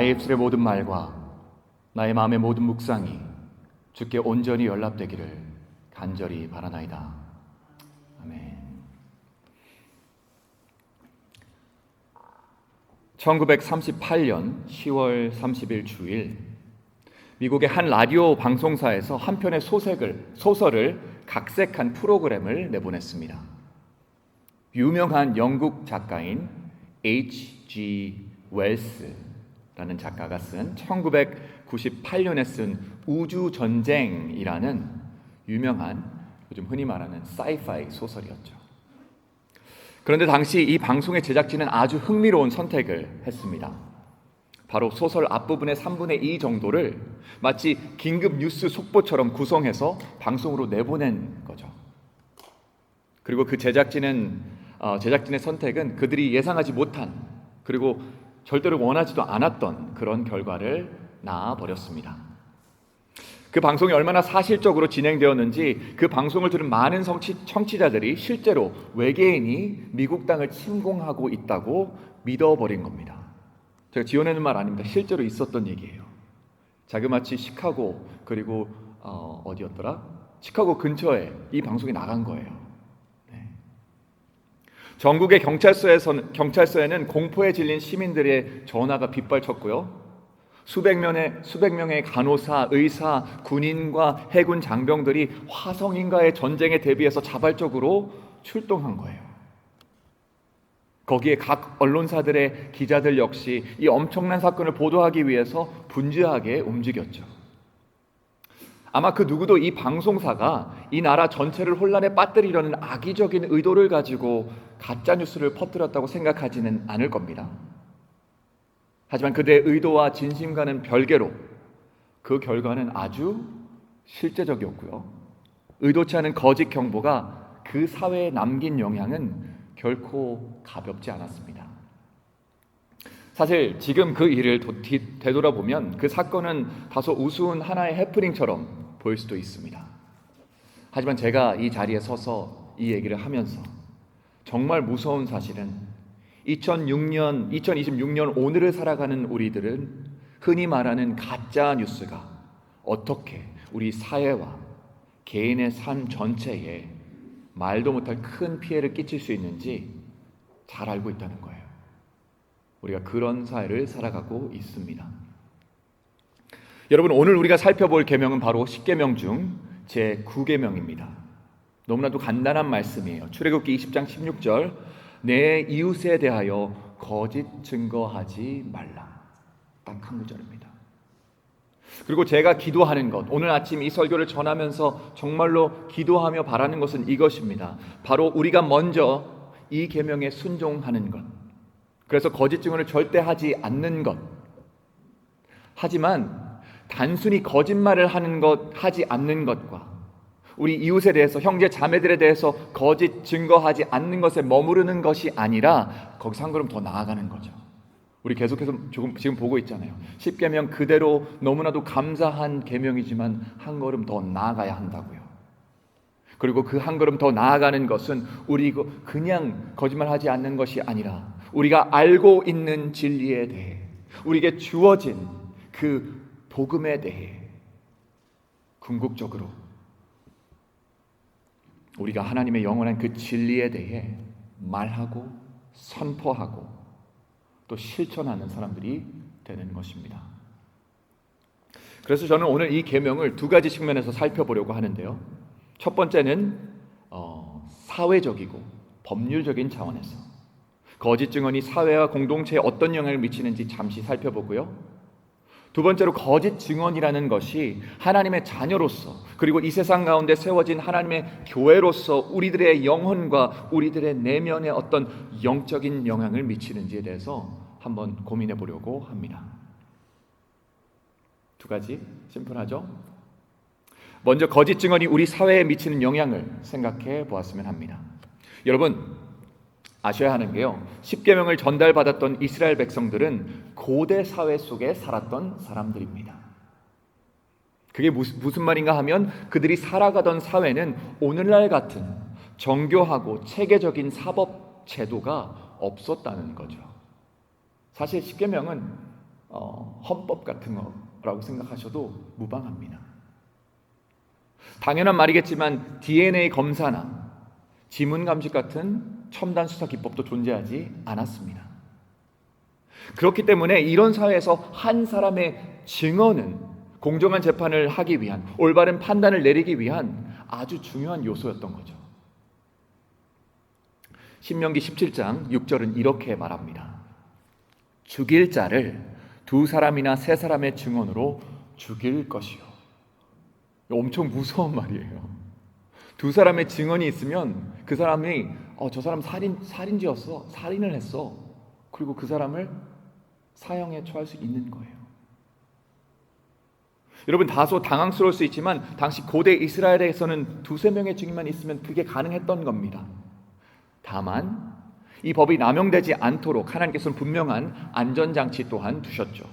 나의 입술의 모든 말과 나의 마음의 모든 묵상이 주께 온전히 연락되기를 간절히 바라나이다. 아멘. 1938년 10월 30일 주일, 미국의 한 라디오 방송사에서 한 편의 소설을 각색한 프로그램을 내보냈습니다. 유명한 영국 작가인 H.G. 웰스라는 작가가 쓴 1998년에 쓴 우주전쟁이라는 유명한, 요즘 흔히 말하는 사이파이 소설이었죠. 그런데 당시 이 방송의 제작진은 아주 흥미로운 선택을 했습니다. 바로 소설 앞부분의 3분의 2 정도를 마치 긴급 뉴스 속보처럼 구성해서 방송으로 내보낸 거죠. 그리고 그 제작진의 선택은 그들이 예상하지 못한, 그리고 절대로 원하지도 않았던 그런 결과를 낳아버렸습니다. 그 방송이 얼마나 사실적으로 진행되었는지 그 방송을 들은 많은 청취자들이 실제로 외계인이 미국 땅을 침공하고 있다고 믿어버린 겁니다. 제가 지어내는 말 아닙니다. 실제로 있었던 얘기예요. 자그마치 시카고, 그리고 어디였더라? 시카고 근처에 이 방송이 나간 거예요. 네. 전국의 경찰서에는 공포에 질린 시민들의 전화가 빗발쳤고요. 수백 명의 간호사, 의사, 군인과 해군 장병들이 화성인과의 전쟁에 대비해서 자발적으로 출동한 거예요. 거기에 각 언론사들의 기자들 역시 이 엄청난 사건을 보도하기 위해서 분주하게 움직였죠. 아마 그 누구도 이 방송사가 이 나라 전체를 혼란에 빠뜨리려는 악의적인 의도를 가지고 가짜 뉴스를 퍼뜨렸다고 생각하지는 않을 겁니다. 하지만 그들의 의도와 진심과는 별개로 그 결과는 아주 실제적이었고요. 의도치 않은 거짓 경보가 그 사회에 남긴 영향은 결코 가볍지 않았습니다. 사실 지금 그 일을 되돌아보면 그 사건은 다소 우스운 하나의 해프닝처럼 보일 수도 있습니다. 하지만 제가 이 자리에 서서 이 얘기를 하면서 정말 무서운 사실은 2026년 오늘을 살아가는 우리들은 흔히 말하는 가짜 뉴스가 어떻게 우리 사회와 개인의 삶 전체에 말도 못할 큰 피해를 끼칠 수 있는지 잘 알고 있다는 거예요. 우리가 그런 사회를 살아가고 있습니다. 여러분, 오늘 우리가 살펴볼 계명은 바로 10계명 중 제9계명입니다. 너무나도 간단한 말씀이에요. 출애굽기 20장 16절, 내 이웃에 대하여 거짓 증거하지 말라. 딱 한 구절입니다. 그리고 제가 기도하는 것, 오늘 아침 이 설교를 전하면서 정말로 기도하며 바라는 것은 이것입니다. 바로 우리가 먼저 이 계명에 순종하는 것, 그래서 거짓 증언을 절대 하지 않는 것. 하지만 단순히 거짓말을 하지 않는 것과 우리 이웃에 대해서, 형제 자매들에 대해서 거짓 증거하지 않는 것에 머무르는 것이 아니라 거기서 한 걸음 더 나아가는 거죠. 우리 계속해서 지금 보고 있잖아요. 10계명 그대로 너무나도 감사한 계명이지만 한 걸음 더 나아가야 한다고요. 그리고 그 한 걸음 더 나아가는 것은 우리 그냥 거짓말하지 않는 것이 아니라 우리가 알고 있는 진리에 대해, 우리에게 주어진 그 복음에 대해 궁극적으로 우리가 하나님의 영원한 그 진리에 대해 말하고 선포하고 또 실천하는 사람들이 되는 것입니다. 그래서 저는 오늘 이 계명을 두 가지 측면에서 살펴보려고 하는데요. 첫 번째는 사회적이고 법률적인 차원에서 거짓 증언이 사회와 공동체에 어떤 영향을 미치는지 잠시 살펴보고요. 두 번째로 거짓 증언이라는 것이 하나님의 자녀로서, 그리고 이 세상 가운데 세워진 하나님의 교회로서 우리들의 영혼과 우리들의 내면에 어떤 영적인 영향을 미치는지에 대해서 한번 고민해 보려고 합니다. 두 가지 심플하죠? 먼저 거짓 증언이 우리 사회에 미치는 영향을 생각해 보았으면 합니다. 여러분, 아셔야 하는 게요, 10계명을 전달받았던 이스라엘 백성들은 고대 사회 속에 살았던 사람들입니다. 그게 무슨 말인가 하면 그들이 살아가던 사회는 오늘날 같은 정교하고 체계적인 사법 제도가 없었다는 거죠. 사실 10계명은 헌법 같은 거라고 생각하셔도 무방합니다. 당연한 말이겠지만 DNA 검사나 지문 감식 같은 첨단 수사 기법도 존재하지 않았습니다. 그렇기 때문에 이런 사회에서 한 사람의 증언은 공정한 재판을 하기 위한, 올바른 판단을 내리기 위한 아주 중요한 요소였던 거죠. 신명기 17장 6절은 이렇게 말합니다. 죽일 자를 두 사람이나 세 사람의 증언으로 죽일 것이요. 엄청 무서운 말이에요. 두 사람의 증언이 있으면 그 사람이 저 사람 살인죄였어, 살인을 했어. 그리고 그 사람을 사형에 처할 수 있는 거예요. 여러분, 다소 당황스러울 수 있지만 당시 고대 이스라엘에서는 두세 명의 증인만 있으면 그게 가능했던 겁니다. 다만 이 법이 남용되지 않도록 하나님께서는 분명한 안전장치 또한 두셨죠.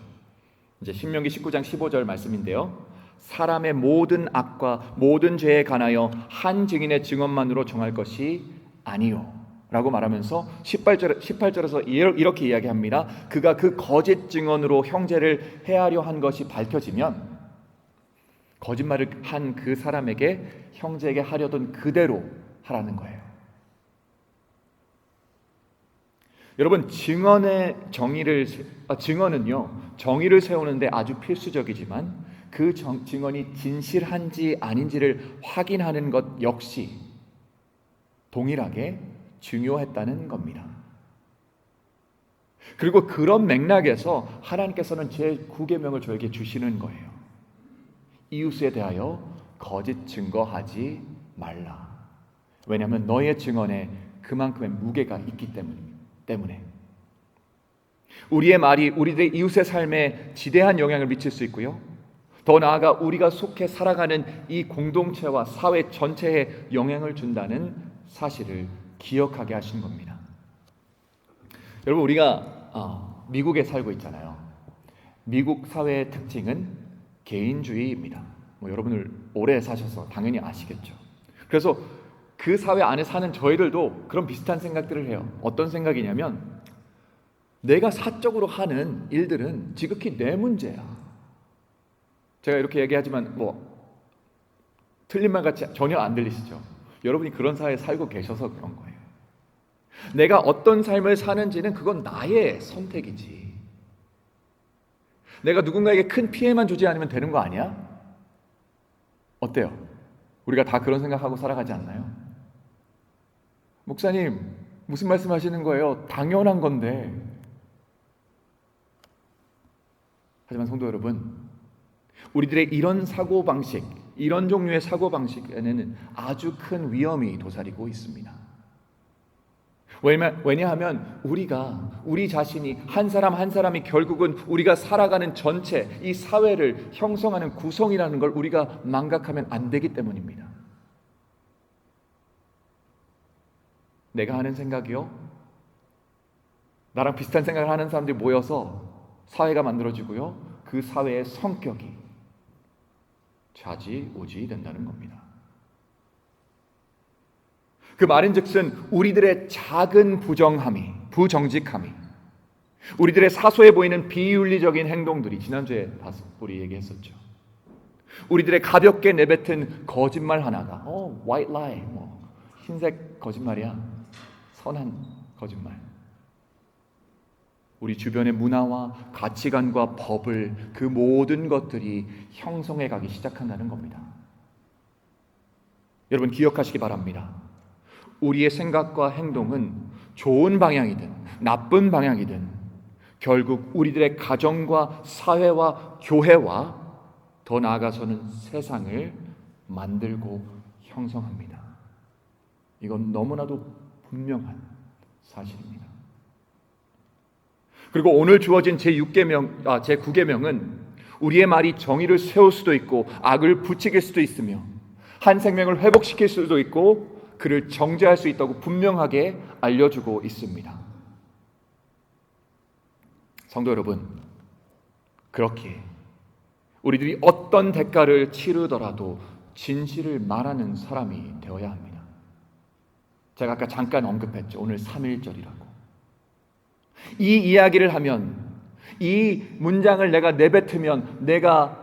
이제 신명기 19장 15절 말씀인데요. 사람의 모든 악과 모든 죄에 관하여 한 증인의 증언만으로 정할 것이 아니요 라고 말하면서 18절에서 이렇게 이야기합니다. 그가 그 거짓 증언으로 형제를 해하려 한 것이 밝혀지면 거짓말을 한 그 사람에게 형제에게 하려던 그대로 하라는 거예요. 여러분, 증언은요, 정의를 세우는데 아주 필수적이지만 그 증언이 진실한지 아닌지를 확인하는 것 역시 동일하게 중요했다는 겁니다. 그리고 그런 맥락에서 하나님께서는 제9계명을 저에게 주시는 거예요. 이웃에 대하여 거짓 증거하지 말라. 왜냐하면 너의 증언에 그만큼의 무게가 있기 때문에. 우리의 말이 우리들의 이웃의 삶에 지대한 영향을 미칠 수 있고요. 더 나아가 우리가 속해 살아가는 이 공동체와 사회 전체에 영향을 준다는 사실을 기억하게 하신 겁니다. 여러분, 우리가 미국에 살고 있잖아요. 미국 사회의 특징은 개인주의입니다. 여러분들 오래 사셔서 당연히 아시겠죠. 그래서 그 사회 안에 사는 저희들도 그런 비슷한 생각들을 해요. 어떤 생각이냐면 내가 사적으로 하는 일들은 지극히 내 문제야. 제가 이렇게 얘기하지만 틀린 말 같이 전혀 안 들리시죠? 여러분이 그런 사회에 살고 계셔서 그런 거예요. 내가 어떤 삶을 사는지는 그건 나의 선택이지. 내가 누군가에게 큰 피해만 주지 않으면 되는 거 아니야? 어때요? 우리가 다 그런 생각하고 살아가지 않나요? 목사님, 무슨 말씀하시는 거예요? 당연한 건데. 하지만 성도 여러분, 우리들의 이런 사고방식, 이런 종류의 사고방식에는 아주 큰 위험이 도사리고 있습니다. 왜냐하면 우리 자신이 한 사람 한 사람이 결국은 우리가 살아가는 전체 이 사회를 형성하는 구성이라는 걸 우리가 망각하면 안 되기 때문입니다. 내가 하는 생각이요? 나랑 비슷한 생각을 하는 사람들이 모여서 사회가 만들어지고요. 그 사회의 성격이 좌지우지 된다는 겁니다. 그 말인즉슨 우리들의 작은 부정직함이, 우리들의 사소해 보이는 비윤리적인 행동들이, 지난주에 우리 얘기했었죠. 우리들의 가볍게 내뱉은 거짓말 하나가 white lie, 흰색 거짓말이야, 선한 거짓말. 우리 주변의 문화와 가치관과 법을, 그 모든 것들이 형성해 가기 시작한다는 겁니다. 여러분, 기억하시기 바랍니다. 우리의 생각과 행동은 좋은 방향이든 나쁜 방향이든 결국 우리들의 가정과 사회와 교회와 더 나아가서는 세상을 만들고 형성합니다. 이건 너무나도 분명한 사실입니다. 그리고 오늘 주어진 제9계명은 우리의 말이 정의를 세울 수도 있고 악을 부추길 수도 있으며 한 생명을 회복시킬 수도 있고 그를 정죄할 수 있다고 분명하게 알려주고 있습니다. 성도 여러분, 그렇게 우리들이 어떤 대가를 치르더라도 진실을 말하는 사람이 되어야 합니다. 제가 아까 잠깐 언급했죠. 오늘 3.1절이라고. 이 이야기를 하면 이 문장을 내가 내뱉으면 내가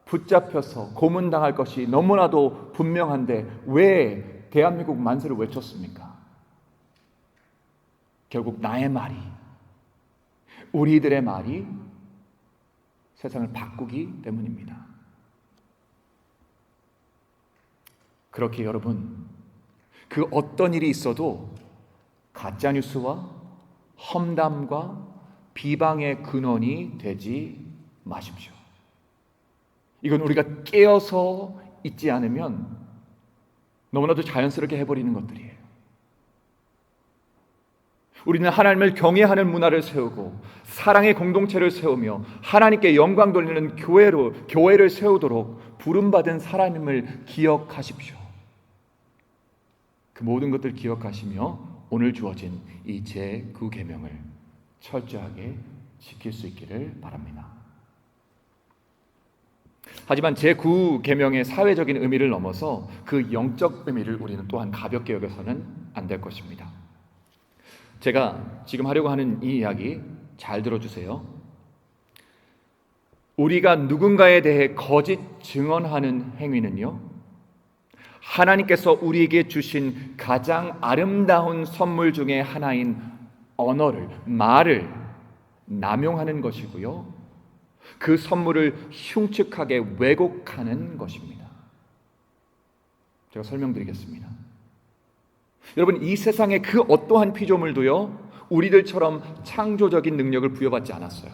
붙잡혀서 고문당할 것이 너무나도 분명한데 왜 대한민국 만세를 외쳤습니까? 결국 나의 말이, 우리들의 말이 세상을 바꾸기 때문입니다. 그렇게 여러분, 그 어떤 일이 있어도 가짜뉴스와 험담과 비방의 근원이 되지 마십시오. 이건 우리가 깨어서 있지 않으면 너무나도 자연스럽게 해버리는 것들이에요. 우리는 하나님을 경외하는 문화를 세우고 사랑의 공동체를 세우며 하나님께 영광 돌리는 교회를 세우도록 부름받은 사람임을 기억하십시오. 그 모든 것들 기억하시며 오늘 주어진 이 제9계명을 철저하게 지킬 수 있기를 바랍니다. 하지만 제9계명의 사회적인 의미를 넘어서 그 영적 의미를 우리는 또한 가볍게 여겨서는 안 될 것입니다. 제가 지금 하려고 하는 이 이야기 잘 들어주세요. 우리가 누군가에 대해 거짓 증언하는 행위는요, 하나님께서 우리에게 주신 가장 아름다운 선물 중에 하나인 언어를, 말을 남용하는 것이고요, 그 선물을 흉측하게 왜곡하는 것입니다. 제가 설명드리겠습니다. 여러분, 이 세상의 그 어떠한 피조물도요, 우리들처럼 창조적인 능력을 부여받지 않았어요.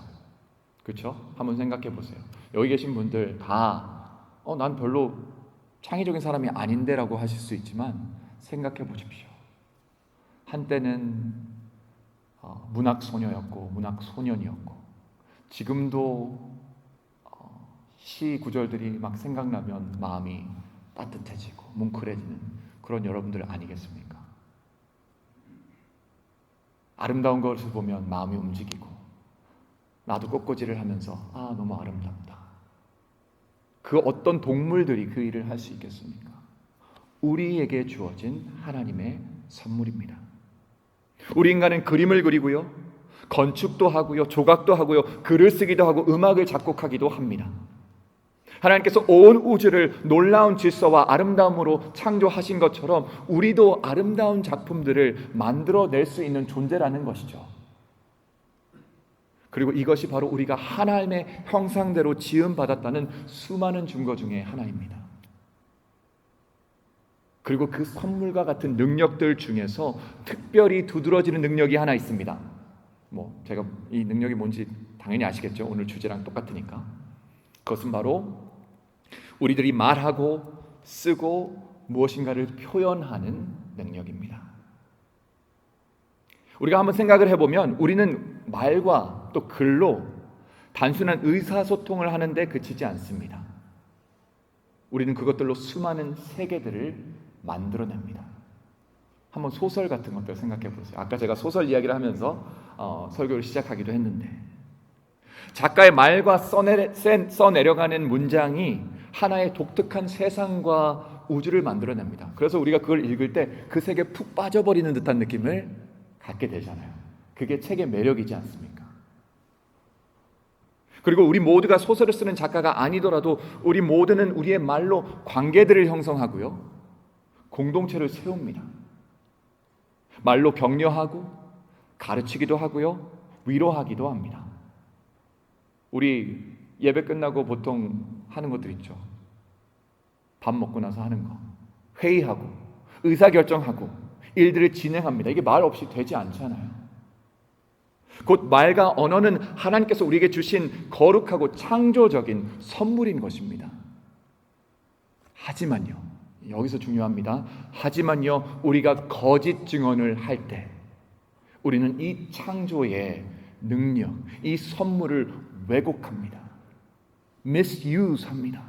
그렇죠? 한번 생각해 보세요. 여기 계신 분들 다 난 별로 창의적인 사람이 아닌데 라고 하실 수 있지만 생각해 보십시오. 한때는 문학소녀였고 문학소년이었고 지금도 시 구절들이 막 생각나면 마음이 따뜻해지고 뭉클해지는 그런 여러분들 아니겠습니까? 아름다운 것을 보면 마음이 움직이고 나도 꽃꽂이를 하면서 너무 아름답다. 그 어떤 동물들이 그 일을 할 수 있겠습니까? 우리에게 주어진 하나님의 선물입니다. 우리 인간은 그림을 그리고요, 건축도 하고요, 조각도 하고요, 글을 쓰기도 하고 음악을 작곡하기도 합니다. 하나님께서 온 우주를 놀라운 질서와 아름다움으로 창조하신 것처럼 우리도 아름다운 작품들을 만들어낼 수 있는 존재라는 것이죠. 그리고 이것이 바로 우리가 하나님의 형상대로 지음받았다는 수많은 증거 중에 하나입니다. 그리고 그 선물과 같은 능력들 중에서 특별히 두드러지는 능력이 하나 있습니다. 제가 이 능력이 뭔지 당연히 아시겠죠? 오늘 주제랑 똑같으니까. 그것은 바로 우리들이 말하고 쓰고 무엇인가를 표현하는 능력입니다. 우리가 한번 생각을 해보면 우리는 말과 또 글로 단순한 의사소통을 하는데 그치지 않습니다. 우리는 그것들로 수많은 세계들을 만들어냅니다. 한번 소설 같은 것들 생각해 보세요. 아까 제가 소설 이야기를 하면서 설교를 시작하기도 했는데 작가의 말과 써내려가는 문장이 하나의 독특한 세상과 우주를 만들어냅니다. 그래서 우리가 그걸 읽을 때 그 세계에 푹 빠져버리는 듯한 느낌을 갖게 되잖아요. 그게 책의 매력이지 않습니까? 그리고 우리 모두가 소설을 쓰는 작가가 아니더라도 우리 모두는 우리의 말로 관계들을 형성하고요, 공동체를 세웁니다. 말로 격려하고 가르치기도 하고요, 위로하기도 합니다. 우리 예배 끝나고 보통 하는 것들 있죠. 밥 먹고 나서 하는 거, 회의하고 의사결정하고 일들을 진행합니다. 이게 말 없이 되지 않잖아요. 곧 말과 언어는 하나님께서 우리에게 주신 거룩하고 창조적인 선물인 것입니다. 하지만요, 여기서 중요합니다. 하지만요, 우리가 거짓 증언을 할 때 우리는 이 창조의 능력, 이 선물을 왜곡합니다. misuse합니다.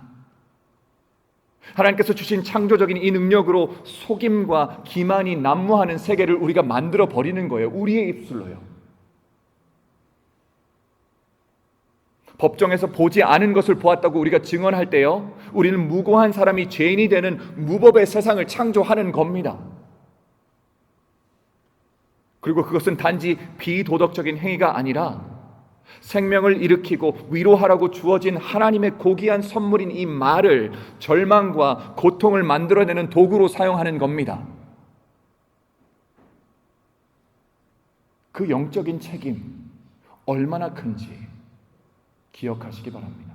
하나님께서 주신 창조적인 이 능력으로 속임과 기만이 난무하는 세계를 우리가 만들어 버리는 거예요. 우리의 입술로요. 법정에서 보지 않은 것을 보았다고 우리가 증언할 때요, 우리는 무고한 사람이 죄인이 되는 무법의 세상을 창조하는 겁니다. 그리고 그것은 단지 비도덕적인 행위가 아니라 생명을 일으키고 위로하라고 주어진 하나님의 고귀한 선물인 이 말을 절망과 고통을 만들어내는 도구로 사용하는 겁니다. 그 영적인 책임 얼마나 큰지 기억하시기 바랍니다.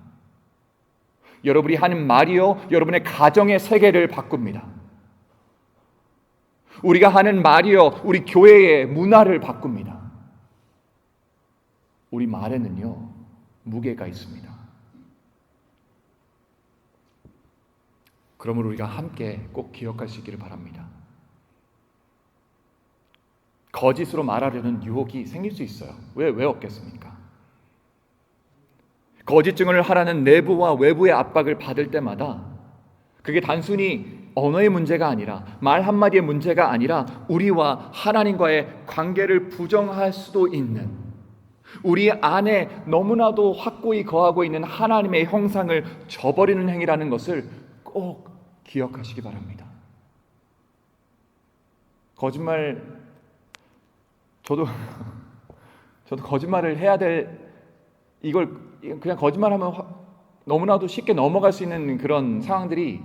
여러분이 하는 말이요, 여러분의 가정의 세계를 바꿉니다. 우리가 하는 말이요, 우리 교회의 문화를 바꿉니다. 우리 말에는요, 무게가 있습니다. 그러므로 우리가 함께 꼭 기억하시기를 바랍니다. 거짓으로 말하려는 유혹이 생길 수 있어요. 왜 없겠습니까? 거짓 증언을 하라는 내부와 외부의 압박을 받을 때마다 그게 단순히 언어의 문제가 아니라, 말 한마디의 문제가 아니라 우리와 하나님과의 관계를 부정할 수도 있는, 우리 안에 너무나도 확고히 거하고 있는 하나님의 형상을 저버리는 행위라는 것을 꼭 기억하시기 바랍니다. 거짓말, 저도 거짓말을 해야 될, 이걸 그냥 거짓말하면 너무나도 쉽게 넘어갈 수 있는 그런 상황들이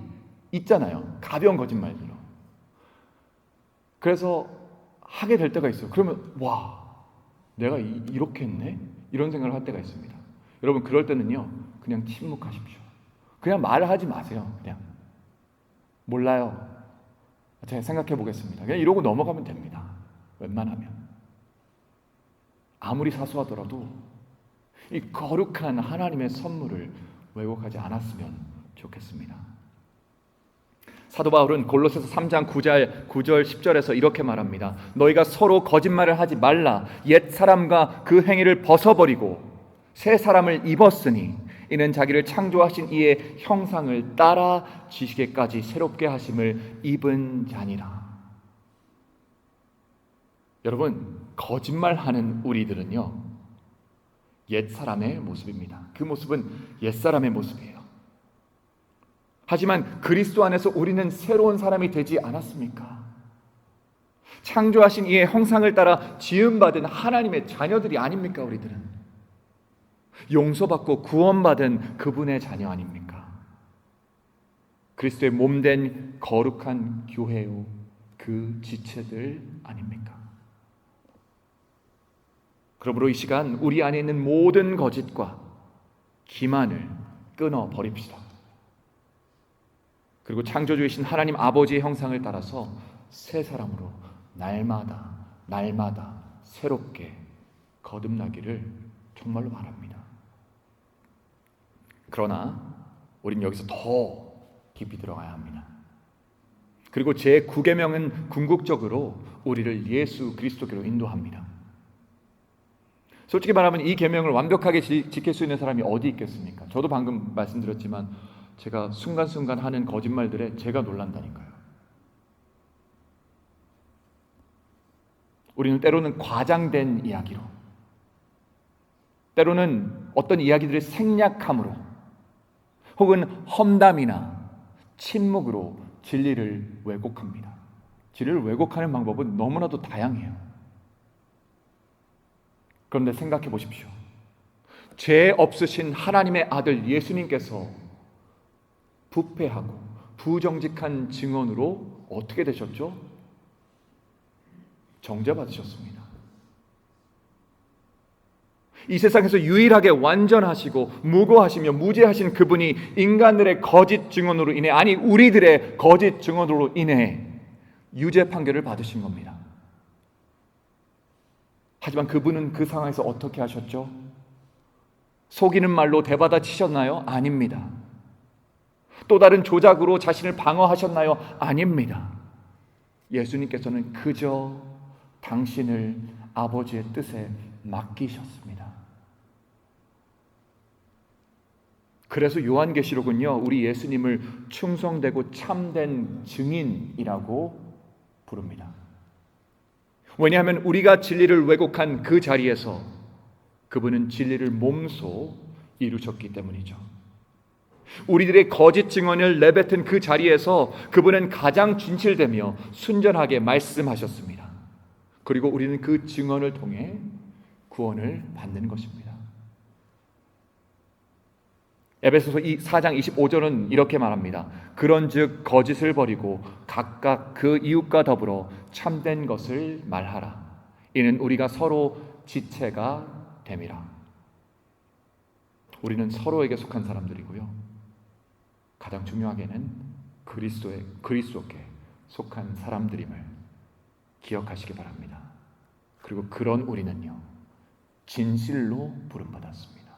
있잖아요. 가벼운 거짓말들로. 그래서 하게 될 때가 있어요. 그러면 와, 내가 이렇게 했네? 이런 생각을 할 때가 있습니다. 여러분, 그럴 때는요, 그냥 침묵하십시오. 그냥 말을 하지 마세요. 그냥 몰라요, 제가 생각해 보겠습니다. 그냥 이러고 넘어가면 됩니다. 웬만하면. 아무리 사소하더라도 이 거룩한 하나님의 선물을 왜곡하지 않았으면 좋겠습니다. 사도 바울은 골로새서 3장 9절 10절에서 이렇게 말합니다. 너희가 서로 거짓말을 하지 말라. 옛 사람과 그 행위를 벗어버리고 새 사람을 입었으니 이는 자기를 창조하신 이의 형상을 따라 지시기까지 새롭게 하심을 입은 자니라. 여러분, 거짓말하는 우리들은요, 옛 사람의 모습입니다. 그 모습은 옛 사람의 모습이에요. 하지만 그리스도 안에서 우리는 새로운 사람이 되지 않았습니까? 창조하신 이의 형상을 따라 지음받은 하나님의 자녀들이 아닙니까? 우리들은 용서받고 구원받은 그분의 자녀 아닙니까? 그리스도의 몸된 거룩한 교회의 그 지체들 아닙니까? 그러므로 이 시간 우리 안에 있는 모든 거짓과 기만을 끊어 버립시다. 그리고 창조주이신 하나님 아버지의 형상을 따라서 새 사람으로 날마다 새롭게 거듭나기를 정말로 바랍니다. 그러나 우린 여기서 더 깊이 들어가야 합니다. 그리고 제 9계명은 궁극적으로 우리를 예수 그리스도께로 인도합니다. 솔직히 말하면 이 계명을 완벽하게 지킬 수 있는 사람이 어디 있겠습니까? 저도 방금 말씀드렸지만 제가 순간순간 하는 거짓말들에 제가 놀란다니까요. 우리는 때로는 과장된 이야기로, 때로는 어떤 이야기들의 생략함으로, 혹은 험담이나 침묵으로 진리를 왜곡합니다. 진리를 왜곡하는 방법은 너무나도 다양해요. 그런데 생각해 보십시오. 죄 없으신 하나님의 아들 예수님께서 부패하고 부정직한 증언으로 어떻게 되셨죠? 정죄받으셨습니다. 이 세상에서 유일하게 완전하시고 무고하시며 무죄하신 그분이 인간들의 거짓 증언으로 인해, 아니 우리들의 거짓 증언으로 인해 유죄 판결을 받으신 겁니다. 하지만 그분은 그 상황에서 어떻게 하셨죠? 속이는 말로 대받아 치셨나요? 아닙니다. 또 다른 조작으로 자신을 방어하셨나요? 아닙니다. 예수님께서는 그저 당신을 아버지의 뜻에 맡기셨습니다. 그래서 요한계시록은요, 우리 예수님을 충성되고 참된 증인이라고 부릅니다. 왜냐하면 우리가 진리를 왜곡한 그 자리에서 그분은 진리를 몸소 이루셨기 때문이죠. 우리들의 거짓 증언을 내뱉은 그 자리에서 그분은 가장 진실되며 순전하게 말씀하셨습니다. 그리고 우리는 그 증언을 통해 구원을 받는 것입니다. 에베소서 4장 25절은 이렇게 말합니다. 그런즉 거짓을 버리고 각각 그 이웃과 더불어 참된 것을 말하라. 이는 우리가 서로 지체가 됨이라. 우리는 서로에게 속한 사람들이고요. 가장 중요하게는 그리스도께 속한 사람들임을 기억하시기 바랍니다. 그리고 그런 우리는요, 진실로 부름받았습니다.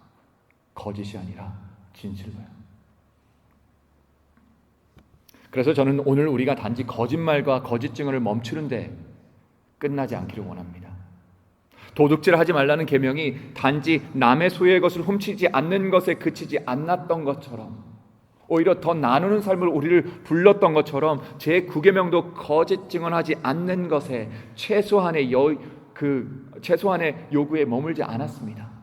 거짓이 아니라 진실로요. 그래서 저는 오늘 우리가 단지 거짓말과 거짓 증언을 멈추는데 끝나지 않기를 원합니다. 도둑질하지 말라는 계명이 단지 남의 소유의 것을 훔치지 않는 것에 그치지 않았던 것처럼, 오히려 더 나누는 삶을 우리를 불렀던 것처럼 제9계명도 거짓 증언하지 않는 것에 최소한의 요구에 머물지 않았습니다.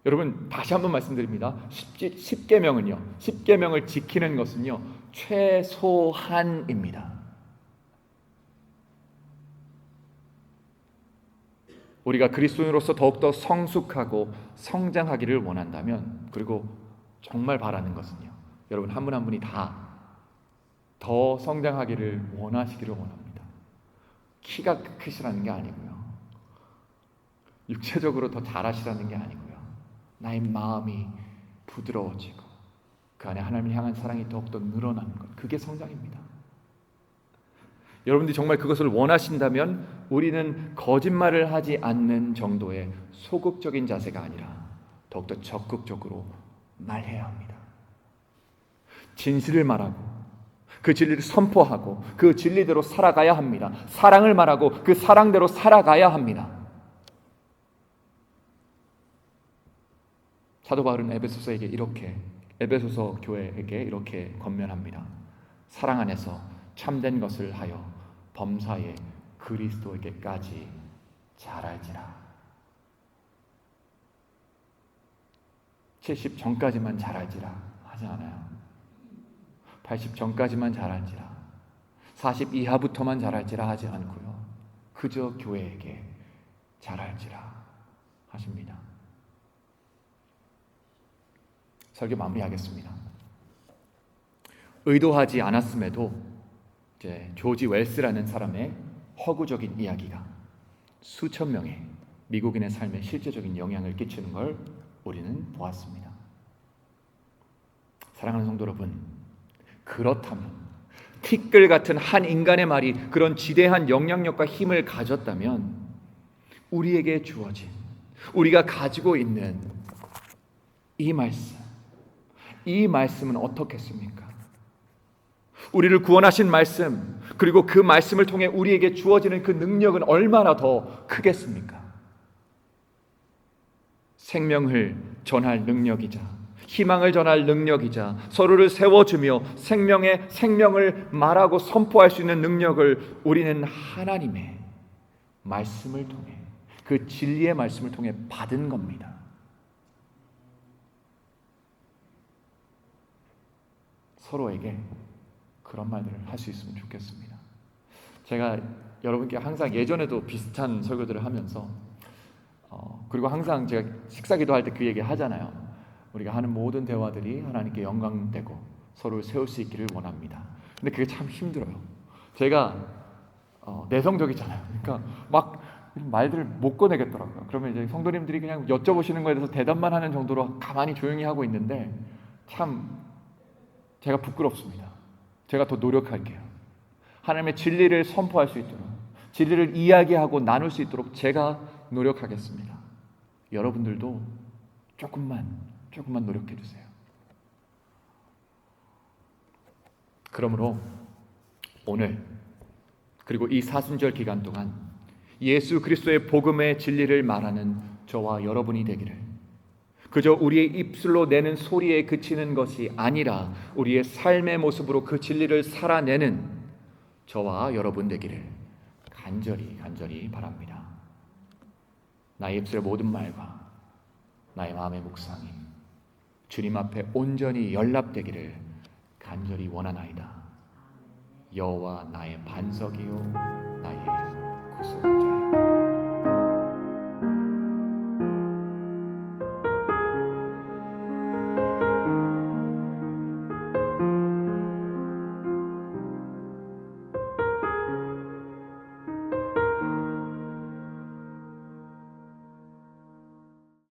여러분, 다시 한번 말씀드립니다. 10계명을 지키는 것은요, 최소한입니다. 우리가 그리스도인으로서 더욱더 성숙하고 성장하기를 원한다면, 그리고 정말 바라는 것은요, 여러분 한 분 한 분이 다 더 성장하기를 원하시기를 원합니다. 키가 크시라는 게 아니고요, 육체적으로 더 잘하시라는 게 아니고요, 나의 마음이 부드러워지고 그 안에 하나님을 향한 사랑이 더욱더 늘어나는 것, 그게 성장입니다. 여러분들이 정말 그것을 원하신다면 우리는 거짓말을 하지 않는 정도의 소극적인 자세가 아니라 더욱더 적극적으로 말해야 합니다. 진실을 말하고 그 진리를 선포하고 그 진리대로 살아가야 합니다. 사랑을 말하고 그 사랑대로 살아가야 합니다. 사도 바울은 에베소서 교회에게 이렇게 권면합니다. 사랑 안에서 참된 것을 하여 범사에 그리스도에게까지 잘할지라. 70 전까지만 잘할지라 하지 않아요. 80 전까지만 잘할지라, 40 이하부터만 잘할지라 하지 않고요, 그저 교회에게 잘할지라 하십니다. 설교 마무리하겠습니다. 의도하지 않았음에도 이제 조지 웰스라는 사람의 허구적인 이야기가 수천 명의 미국인의 삶에 실제적인 영향을 끼치는 걸 우리는 보았습니다. 사랑하는 성도 여러분, 그렇다면 티끌 같은 한 인간의 말이 그런 지대한 영향력과 힘을 가졌다면 우리에게 주어진, 우리가 가지고 있는 이 말씀은 어떻겠습니까? 우리를 구원하신 말씀, 그리고 그 말씀을 통해 우리에게 주어지는 그 능력은 얼마나 더 크겠습니까? 생명을 전할 능력이자 희망을 전할 능력이자 서로를 세워주며 생명을 말하고 선포할 수 있는 능력을 우리는 하나님의 말씀을 통해, 그 진리의 말씀을 통해 받은 겁니다. 서로에게 그런 말들을 할 수 있으면 좋겠습니다. 제가 여러분께 항상 예전에도 비슷한 설교들을 하면서 그리고 항상 제가 식사기도 할 때 그 얘기 하잖아요. 우리가 하는 모든 대화들이 하나님께 영광되고 서로를 세울 수 있기를 원합니다. 근데 그게 참 힘들어요. 제가 내성적이잖아요. 그러니까 막 말들을 못 꺼내겠더라고요. 그러면 이제 성도님들이 그냥 여쭤보시는 거에 대해서 대답만 하는 정도로 가만히 조용히 하고 있는데 참 제가 부끄럽습니다. 제가 더 노력할게요. 하나님의 진리를 선포할 수 있도록, 진리를 이야기하고 나눌 수 있도록 제가 노력하겠습니다. 여러분들도 조금만 노력해 주세요. 그러므로 오늘 그리고 이 사순절 기간 동안 예수 그리스도의 복음의 진리를 말하는 저와 여러분이 되기를, 그저 우리의 입술로 내는 소리에 그치는 것이 아니라 우리의 삶의 모습으로 그 진리를 살아내는 저와 여러분 되기를 간절히 바랍니다. 나의 입술의 모든 말과 나의 마음의 묵상이 주님 앞에 온전히 연락되기를 간절히 원하나이다. 여호와 나의 반석이요 나의 구속자.